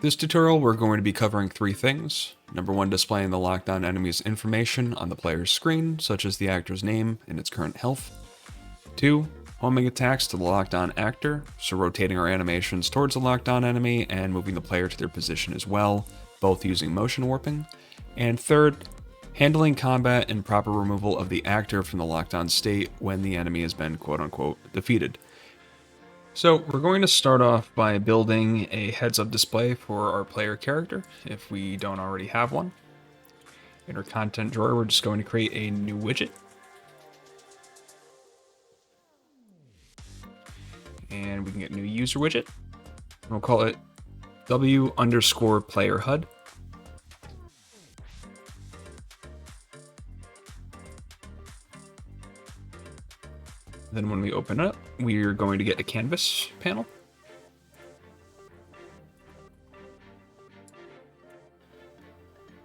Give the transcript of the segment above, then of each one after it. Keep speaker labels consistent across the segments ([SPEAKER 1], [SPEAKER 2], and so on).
[SPEAKER 1] This tutorial, we're going to be covering three things. Number one, displaying the locked on enemy's information on the player's screen, such as the actor's name and its current health. 2, homing attacks to the locked on actor, so rotating our animations towards the locked on enemy and moving the player to their position as well, both using motion warping. And third, handling combat and proper removal of the actor from the locked on state when the enemy has been quote unquote defeated. So we're going to start off by building a heads-up display for our player character, if we don't already have one. In our content drawer, we're just going to create a new widget. And we can get a new user widget. And we'll call it W_player HUD. Then when we open it up, we're going to get a canvas panel.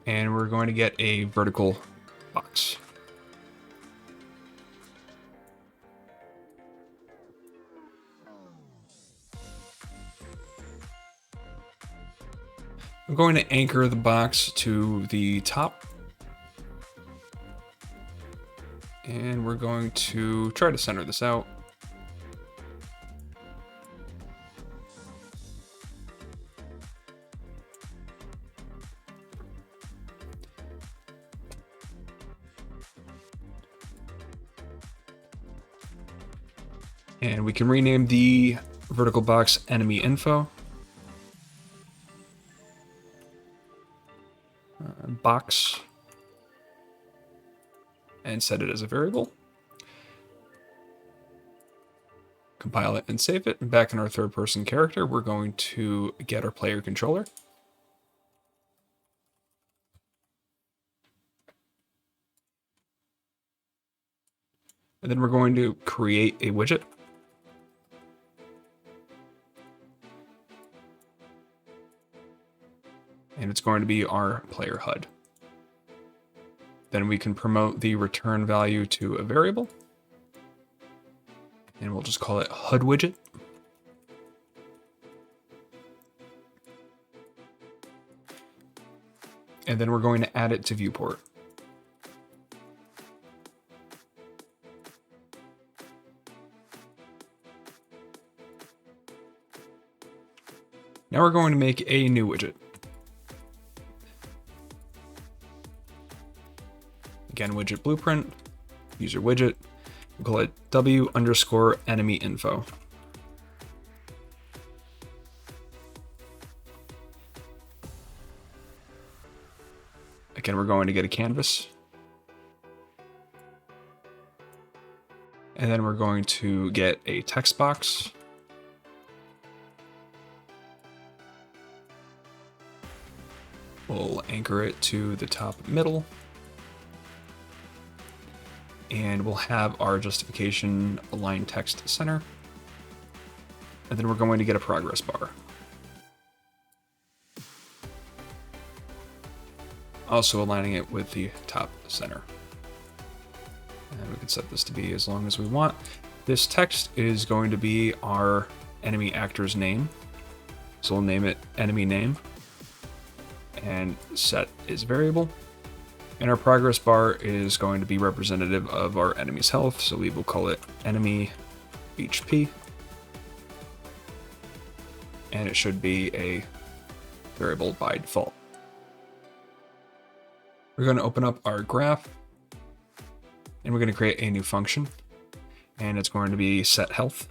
[SPEAKER 1] And we're going to get a vertical box. I'm going to anchor the box to the top. And we're going to try to center this out. And we can rename the vertical box enemy info. Box. And set it as a variable. Compile it and save it. And back in our third person character, we're going to get our player controller. And then we're going to create a widget. And it's going to be our player HUD. Then we can promote the return value to a variable. And we'll just call it HUD Widget. And then we're going to add it to viewport. Now we're going to make a new widget. Again, widget blueprint, user widget, we'll call it W_enemy info. Again, we're going to get a canvas. And then we're going to get a text box. We'll anchor it to the top middle. And we'll have our justification align text center. And then we're going to get a progress bar. Also aligning it with the top center. And we can set this to be as long as we want. This text is going to be our enemy actor's name. So we'll name it enemy name. And set is variable. And our progress bar is going to be representative of our enemy's health, so we will call it enemy HP. And it should be a variable by default. We're going to open up our graph, and we're going to create a new function, and it's going to be set health.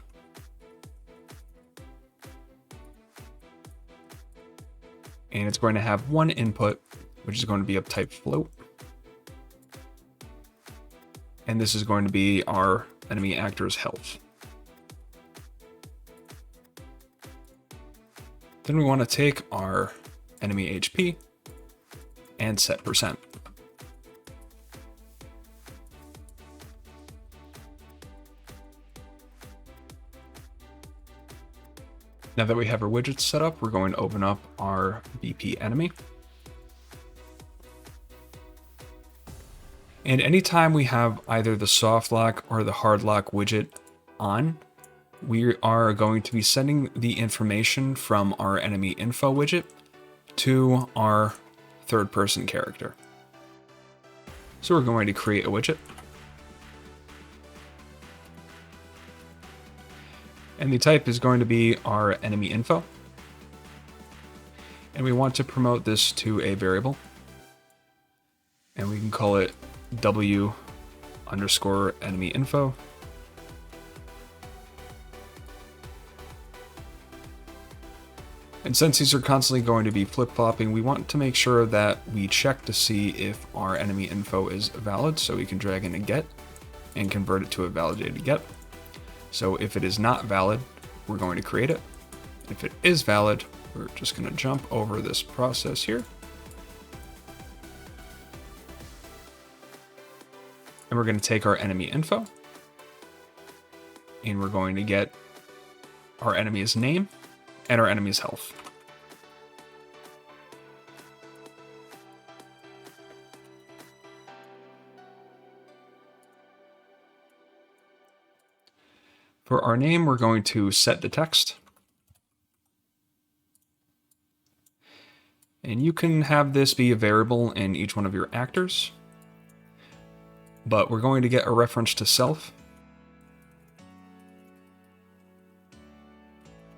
[SPEAKER 1] And it's going to have one input, which is going to be of type float. And this is going to be our enemy actor's health. Then we want to take our enemy HP and set %. Now that we have our widgets set up, we're going to open up our BP enemy. And anytime we have either the soft lock or the hard lock widget on, we are going to be sending the information from our enemy info widget to our third person character. So we're going to create a widget. And the type is going to be our enemy info. And we want to promote this to a variable. And we can call it W underscore enemy info. And since these are constantly going to be flip-flopping, we want to make sure that we check to see if our enemy info is valid, so we can drag in a get and convert it to a validated get. So if it is not valid, we're going to create it. If it is valid, we're just going to jump over this process here. And we're going to take our enemy info, and we're going to get our enemy's name and our enemy's health. For our name, we're going to set the text. And you can have this be a variable in each one of your actors, but we're going to get a reference to self.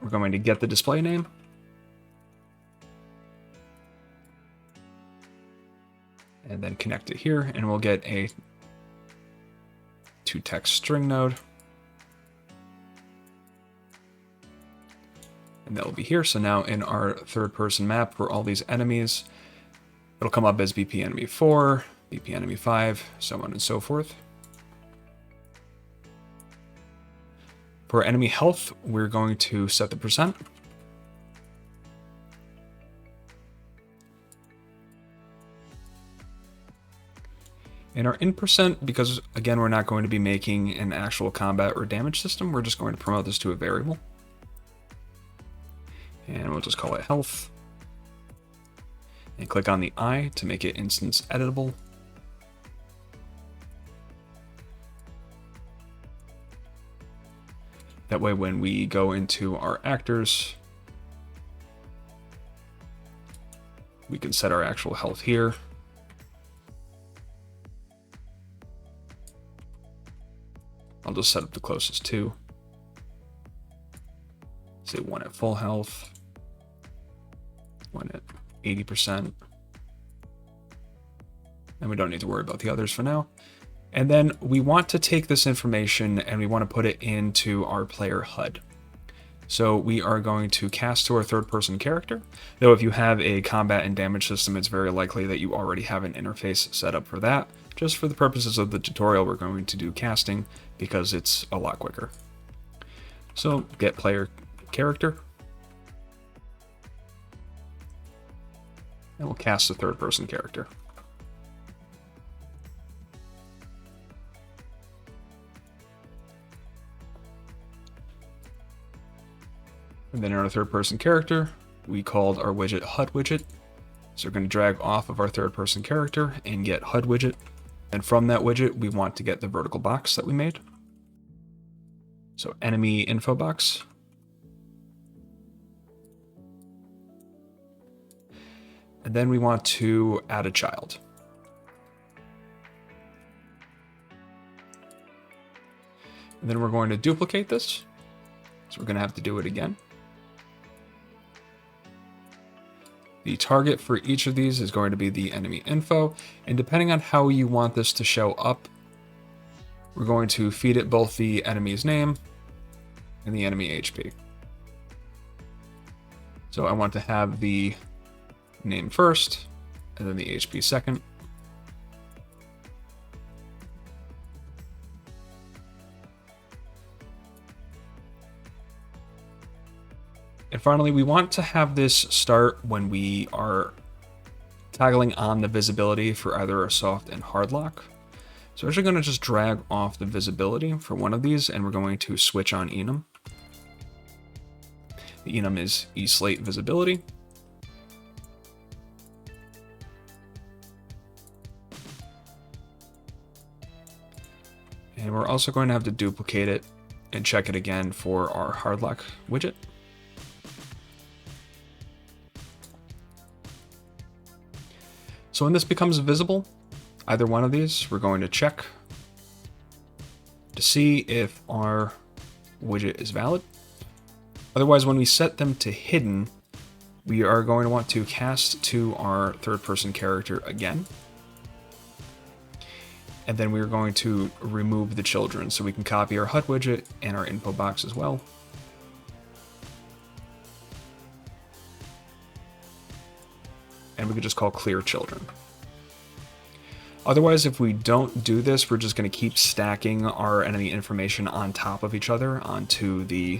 [SPEAKER 1] We're going to get the display name. And then connect it here, and we'll get a toText string node. And that'll be here. So now in our third person map for all these enemies, it'll come up as BP enemy 4, BP enemy 5, so on and so forth. For enemy health, we're going to set the percent. And our in percent, because again, we're not going to be making an actual combat or damage system, we're just going to promote this to a variable. And we'll just call it health. And click on the I to make it instance editable. That way when we go into our actors, we can set our actual health here. I'll just set up the closest two. Say 1 at full health, 1 at 80%. And we don't need to worry about the others for now. And then we want to take this information and we want to put it into our player HUD. So we are going to cast to our third person character. Though if you have a combat and damage system, it's very likely that you already have an interface set up for that. Just for the purposes of the tutorial, we're going to do casting because it's a lot quicker. So get player character. And we'll cast the third person character. And then in our third person character, we called our widget HUD Widget. So we're going to drag off of our third person character and get HUD Widget. And from that widget, we want to get the vertical box that we made. So enemy info box. And then we want to add a child. And then we're going to duplicate this. So we're going to have to do it again. The target for each of these is going to be the enemy info, and depending on how you want this to show up, we're going to feed it both the enemy's name and the enemy HP. So I want to have the name first, and then the HP second. And finally, we want to have this start when we are toggling on the visibility for either a soft and hard lock. So we're actually going to just drag off the visibility for one of these, and we're going to switch on enum. The enum is eSlate visibility. And we're also going to have to duplicate it and check it again for our hard lock widget. So when this becomes visible, either one of these, we're going to check to see if our widget is valid. Otherwise, when we set them to hidden, we are going to want to cast to our third-person character again. And then we're going to remove the children, so we can copy our HUD widget and our info box as well. And we could just call clear children. Otherwise, if we don't do this, we're just going to keep stacking our enemy information on top of each other onto the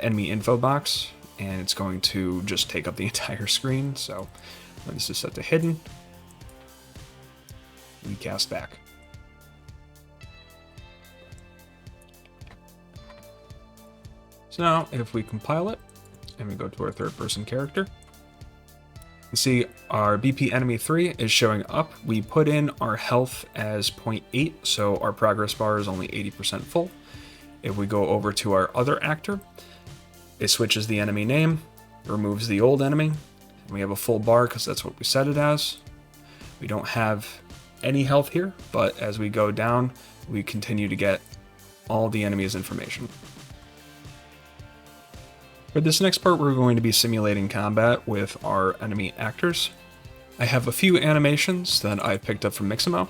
[SPEAKER 1] enemy info box, and it's going to just take up the entire screen. So when this is set to hidden, we cast back. So now if we compile it and we go to our third person character, you see our BP enemy 3 is showing up. We put in our health as 0.8, so our progress bar is only 80% full. If we go over to our other actor, it switches the enemy name, removes the old enemy, and we have a full bar because that's what we set it as. We don't have any health here, but as we go down, we continue to get all the enemy's information. For this next part, we're going to be simulating combat with our enemy actors. I have a few animations that I picked up from Mixamo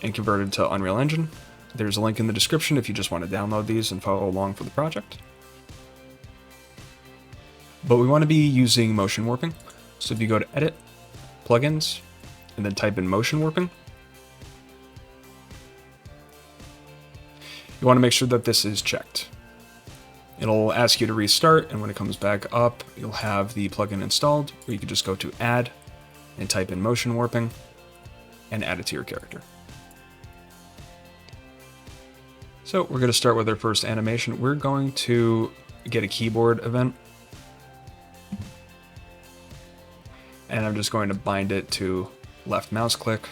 [SPEAKER 1] and converted to Unreal Engine. There's a link in the description if you just want to download these and follow along for the project. But we want to be using motion warping. So if you go to Edit, Plugins, and then type in motion warping, you want to make sure that this is checked. It'll ask you to restart, and when it comes back up, you'll have the plugin installed, or you can just go to Add and type in motion warping and add it to your character. So we're going to start with our first animation. We're going to get a keyboard event, and I'm just going to bind it to left mouse click.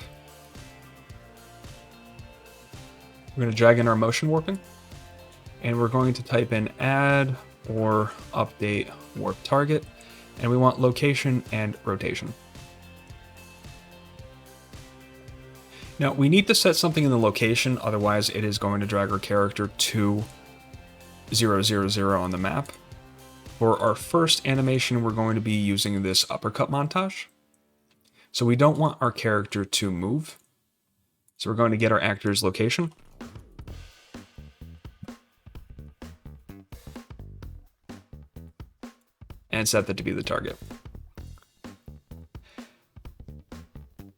[SPEAKER 1] We're going to drag in our motion warping, and we're going to type in add or update warp target, and we want location and rotation. Now we need to set something in the location, otherwise it is going to drag our character to 000 on the map. For our first animation, we're going to be using this uppercut montage. So we don't want our character to move. So we're going to get our actor's location. And set that to be the target.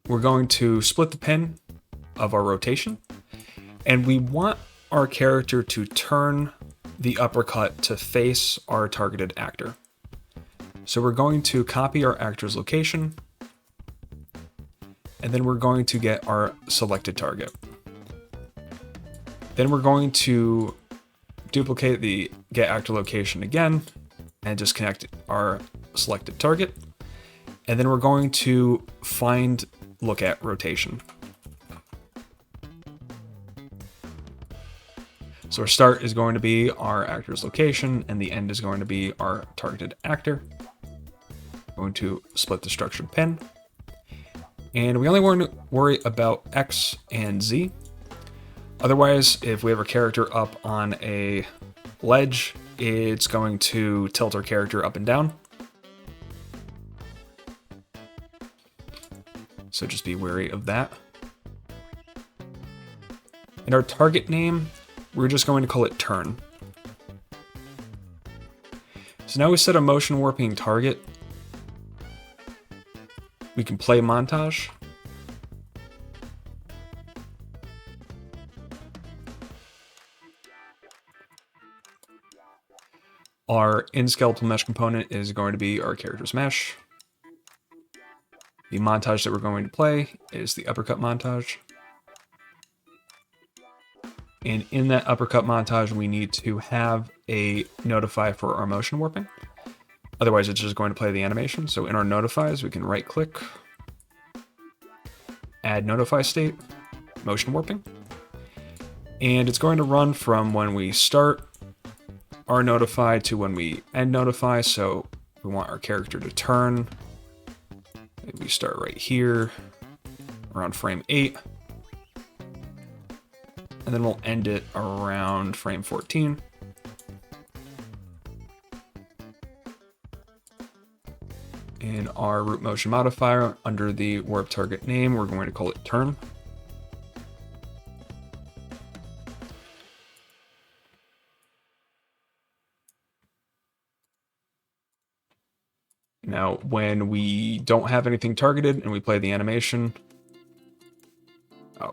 [SPEAKER 1] We're going to split the pin of our rotation, and we want our character to turn the uppercut to face our targeted actor. So we're going to copy our actor's location, and then we're going to get our selected target. Then we're going to duplicate the get actor location again, and disconnect our selected target. And then we're going to find look at rotation. So our start is going to be our actor's location, and the end is going to be our targeted actor. I'm going to split the structured pin. And we only want to worry about X and Z. Otherwise, if we have our character up on a ledge, it's going to tilt our character up and down. So just be wary of that. And our target name, we're just going to call it turn. So now we set a motion warping target. We can play montage. Our in-skeletal mesh component is going to be our character's mesh. The montage that we're going to play is the uppercut montage. And in that uppercut montage, we need to have a notify for our motion warping. Otherwise, it's just going to play the animation. So in our notifies, we can right click, add notify state, motion warping. And it's going to run from when we start our notify to when we end notify. So we want our character to turn Maybe we start right here, around frame 8. And then we'll end it around frame 14. In our root motion modifier, under the warp target name, we're going to call it turn. Now, when we don't have anything targeted and we play the animation,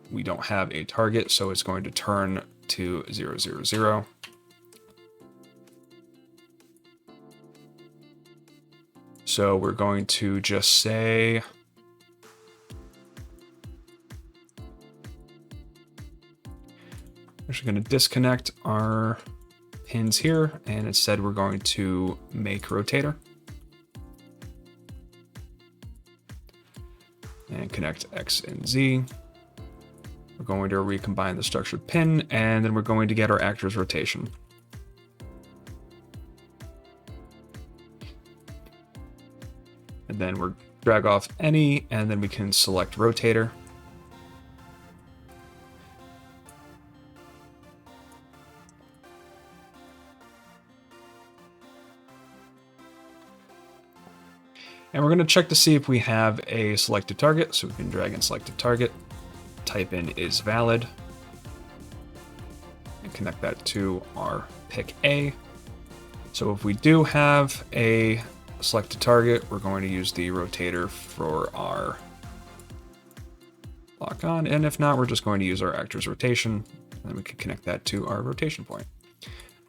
[SPEAKER 1] we don't have a target, so it's going to turn to 0, 0, 0. So we're going to just say we're actually going to disconnect our pins here, and instead we're going to make rotator and connect X and Z. We're going to recombine the structured pin, and then we're going to get our actor's rotation. And then we're drag off any, and then we can select rotator. And we're going to check to see if we have a selected target, so we can drag in selected target, type in is valid, and connect that to our pick A. So if we do have a selected target, we're going to use the rotator for our lock on, and if not, we're just going to use our actor's rotation, and then we can connect that to our rotation point.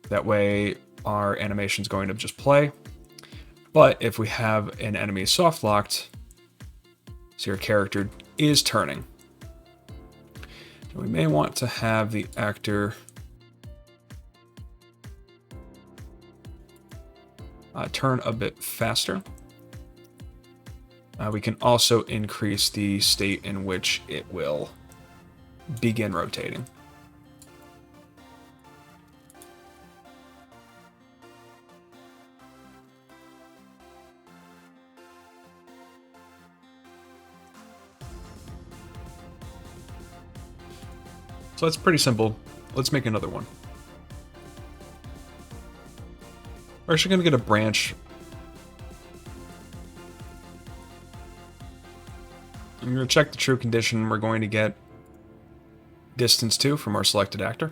[SPEAKER 1] That way our animation is going to just play. But if we have an enemy soft locked, so your character is turning, we may want to have the actor turn a bit faster. We can also increase the state in which it will begin rotating. So that's pretty simple. Let's make another one. We're actually going to get a branch. I'm going to check the true condition. We're going to get distance 2 from our selected actor.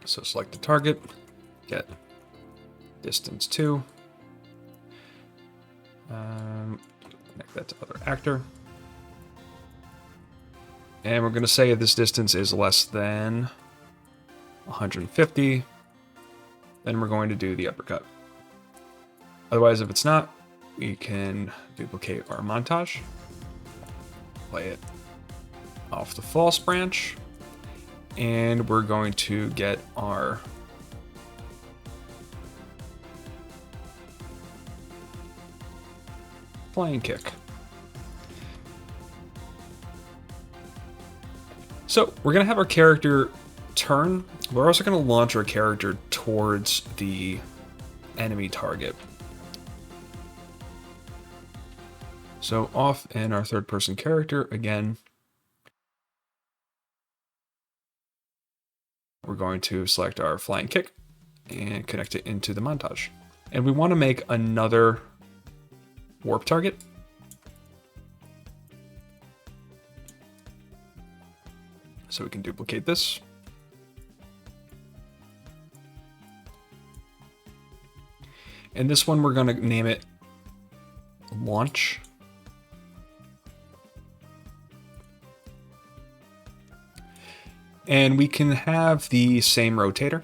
[SPEAKER 1] So select the target, get distance 2. Connect that to other actor. And we're going to say this distance is less than 150. Then we're going to do the uppercut. Otherwise, if it's not, we can duplicate our montage, play it off the false branch, and we're going to get our flying kick. So we're going to have our character turn. We're also going to launch our character towards the enemy target. So off in our third person character, again, we're going to select our flying kick and connect it into the montage. And we want to make another warp target. So we can duplicate this. And this one, we're going to name it Launch. And we can have the same rotator.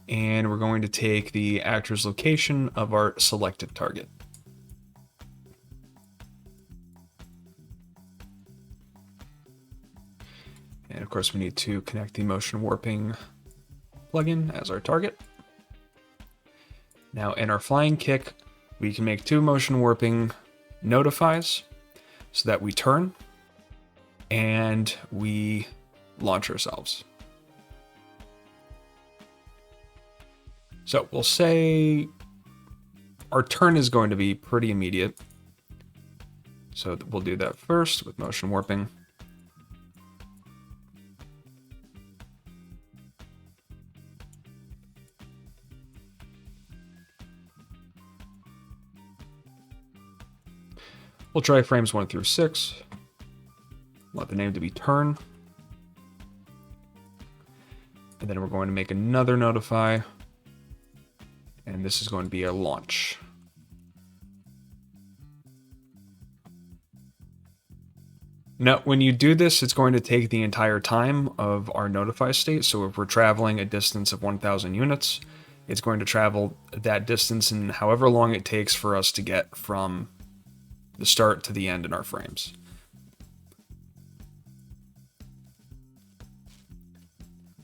[SPEAKER 1] And we're going to take the actor's location of our selected target. And of course, we need to connect the motion warping plugin as our target. Now, in our flying kick, we can make 2 motion warping notifies so that we turn and we launch ourselves. So we'll say our turn is going to be pretty immediate. So we'll do that first with motion warping. We'll try frames 1 through 6. Want the name to be turn. And then we're going to make another notify. And this is going to be a launch. Now, when you do this, it's going to take the entire time of our notify state. So if we're traveling a distance of 1,000 units, it's going to travel that distance in however long it takes for us to get from the start to the end in our frames.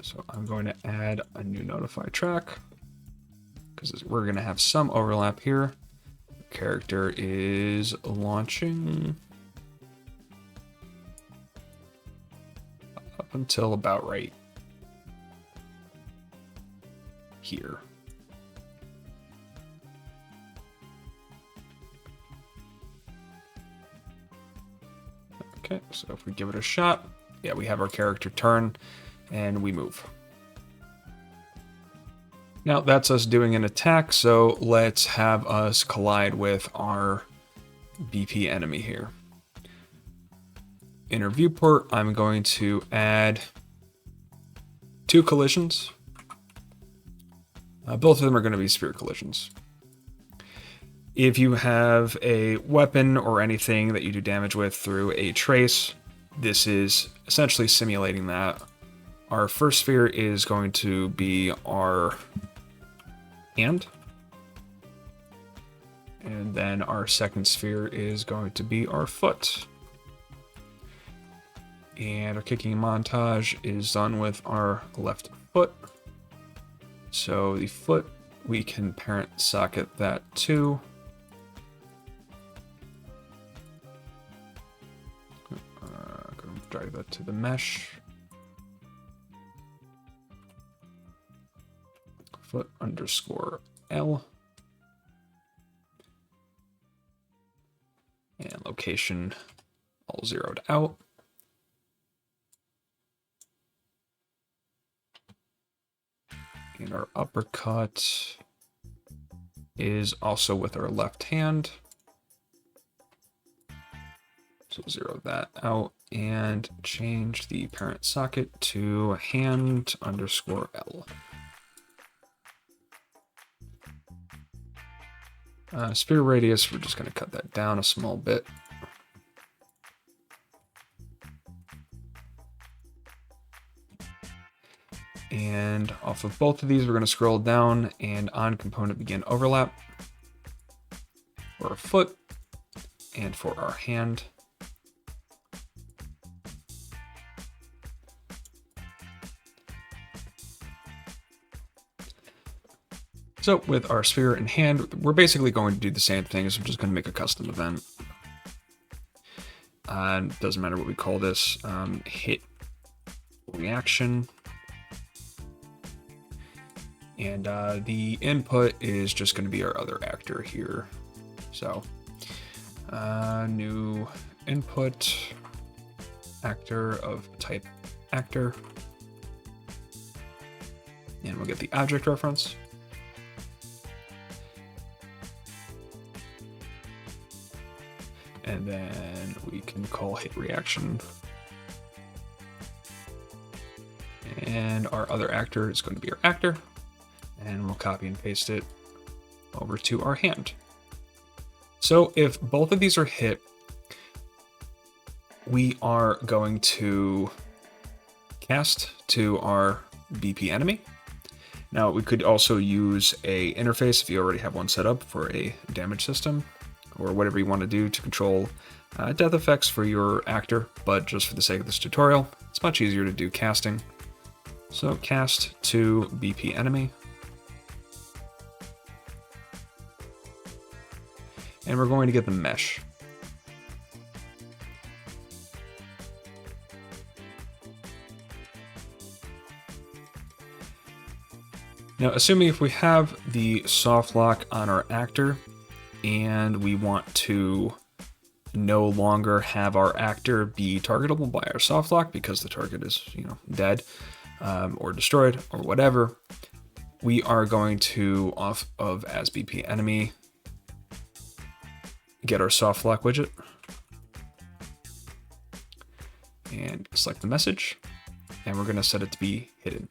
[SPEAKER 1] So I'm going to add a new notify track because we're going to have some overlap here. The character is launching up until about right here. Okay, so if we give it a shot, yeah, we have our character turn and we move. Now that's us doing an attack, so let's have us collide with our BP enemy here. In our viewport, I'm going to add 2 collisions. Both of them are going to be sphere collisions. If you have a weapon or anything that you do damage with through a trace, this is essentially simulating that. Our first sphere is going to be our hand. And then our second sphere is going to be our foot. And our kicking montage is done with our left foot. So the foot, we can parent socket that to. Drag that to the mesh. Foot underscore L. And location all zeroed out. And our uppercut is also with our left hand. So zero that out and change the parent socket to hand underscore L. Sphere radius, we're just going to cut that down a small bit. And off of both of these, we're going to scroll down and on component begin overlap for our foot and for our hand. So with our sphere and hand, we're basically going to do the same thing. So I'm just going to make a custom event. Doesn't matter what we call this. Hit reaction. And the input is just going to be our other actor here. So new input actor of type actor. And we'll get the object reference. And then we can call hit reaction. And our other actor is going to be our actor. And we'll copy and paste it over to our hand. So if both of these are hit, we are going to cast to our BP enemy. Now we could also use a interface if you already have one set up for a damage system, or whatever you want to do to control death effects for your actor, but just for the sake of this tutorial, it's much easier to do casting. So cast to BP enemy. And we're going to get the mesh. Now, assuming if we have the soft lock on our actor and we want to no longer have our actor be targetable by our soft lock because the target is, dead or destroyed or whatever, we are going to, off of as BP enemy, get our soft lock widget and select the message, and we're going to set it to be hidden.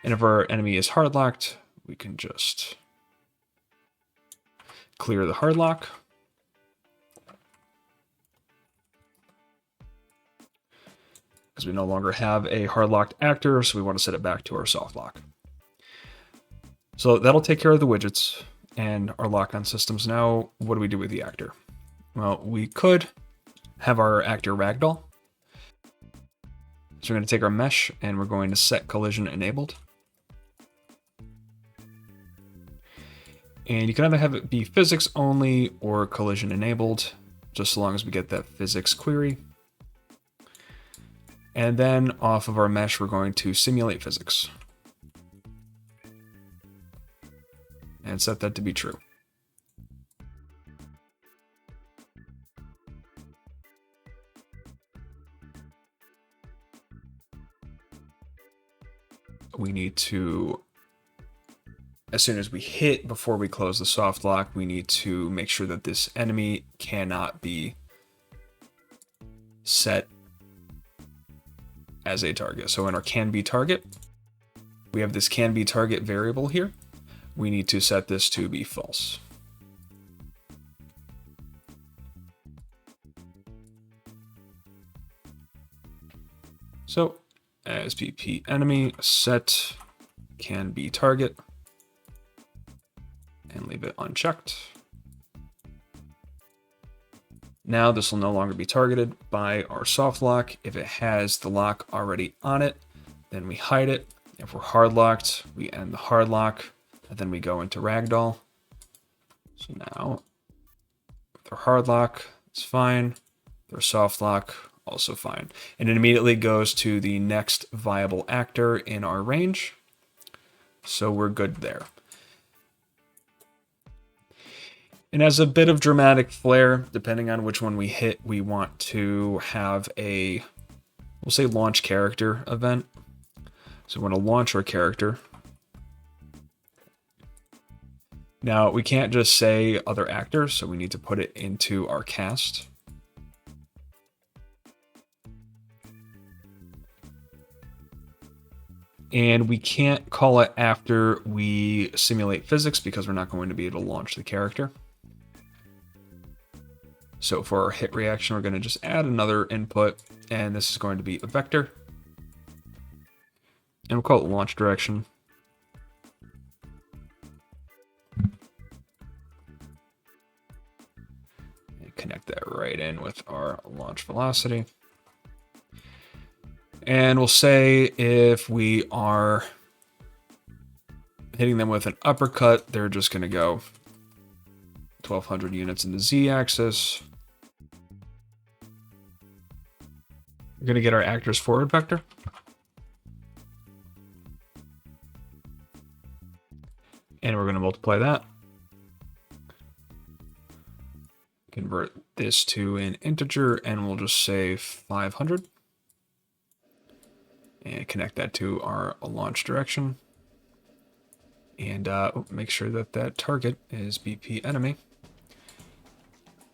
[SPEAKER 1] And if our enemy is hard locked, we can just clear the hard lock. Because we no longer have a hard locked actor, so we want to set it back to our soft lock. So that'll take care of the widgets and our lock-on systems. Now, what do we do with the actor? Well, we could have our actor ragdoll. So we're going to take our mesh and we're going to set collision enabled. And you can either have it be physics only or collision enabled, just as long as we get that physics query. And then off of our mesh, we're going to simulate physics and set that to be true. We need to, as soon as we hit, before we close the soft lock, we need to make sure that this enemy cannot be set as a target. So in our can be target, we have this can be target variable here. We need to set this to be false. So as BP enemy, set can be target and leave it unchecked. Now this will no longer be targeted by our soft lock. If it has the lock already on it, then we hide it. If we're hard locked, we end the hard lock, and then we go into ragdoll. So now with our hard lock, it's fine. With our soft lock, also fine. And it immediately goes to the next viable actor in our range. So we're good there. And as a bit of dramatic flair, depending on which one we hit, we want to have a, we'll say launch character event. So we're going to launch our character. Now we can't just say other actors, so we need to put it into our cast. And we can't call it after we simulate physics because we're not going to be able to launch the character. So for our hit reaction, we're going to just add another input, and this is going to be a vector. And we'll call it launch direction. And connect that right in with our launch velocity. And we'll say if we are hitting them with an uppercut, they're just going to go 1200 units in the z-axis. We're going to get our actor's forward vector. And we're going to multiply that. Convert this to an integer, and we'll just say 500. And connect that to our launch direction. And make sure that that target is BP enemy.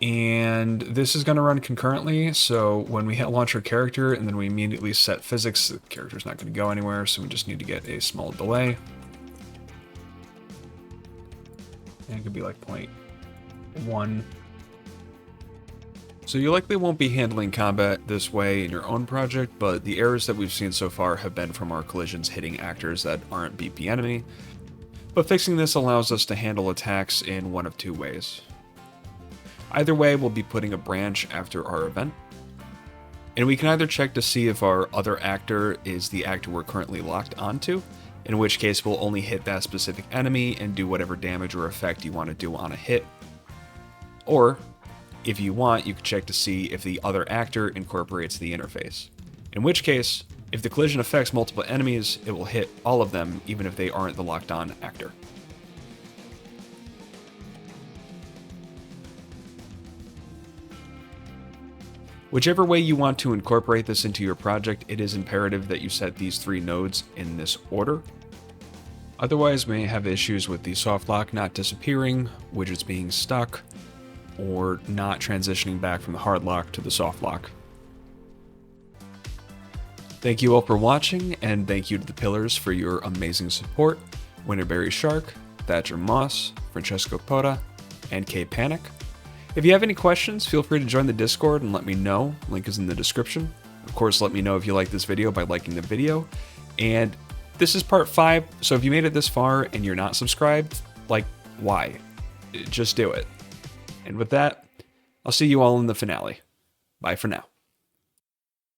[SPEAKER 1] And this is going to run concurrently, so when we hit launch our character and then we immediately set physics, the character's not going to go anywhere, so we just need to get a small delay. And it could be like 0.1. So you likely won't be handling combat this way in your own project, but the errors that we've seen so far have been from our collisions hitting actors that aren't BP enemy. But fixing this allows us to handle attacks in one of two ways. Either way, we'll be putting a branch after our event. And we can either check to see if our other actor is the actor we're currently locked onto, in which case we'll only hit that specific enemy and do whatever damage or effect you want to do on a hit. Or, if you want, you can check to see if the other actor incorporates the interface. In which case, if the collision affects multiple enemies, it will hit all of them even if they aren't the locked on actor. Whichever way you want to incorporate this into your project, it is imperative that you set these 3 nodes in this order. Otherwise, we may have issues with the soft lock not disappearing, widgets being stuck, or not transitioning back from the hard lock to the soft lock. Thank you all for watching, and thank you to the Pillars for your amazing support. Winterberry Shark, Thatcher Moss, Francesco Pota, and K Panic. If you have any questions, feel free to join the Discord and let me know. Link is in the description. Of course, let me know if you like this video by liking the video. And this is part 5, so if you made it this far and you're not subscribed, like, why? Just do it. And with that, I'll see you all in the finale. Bye for now.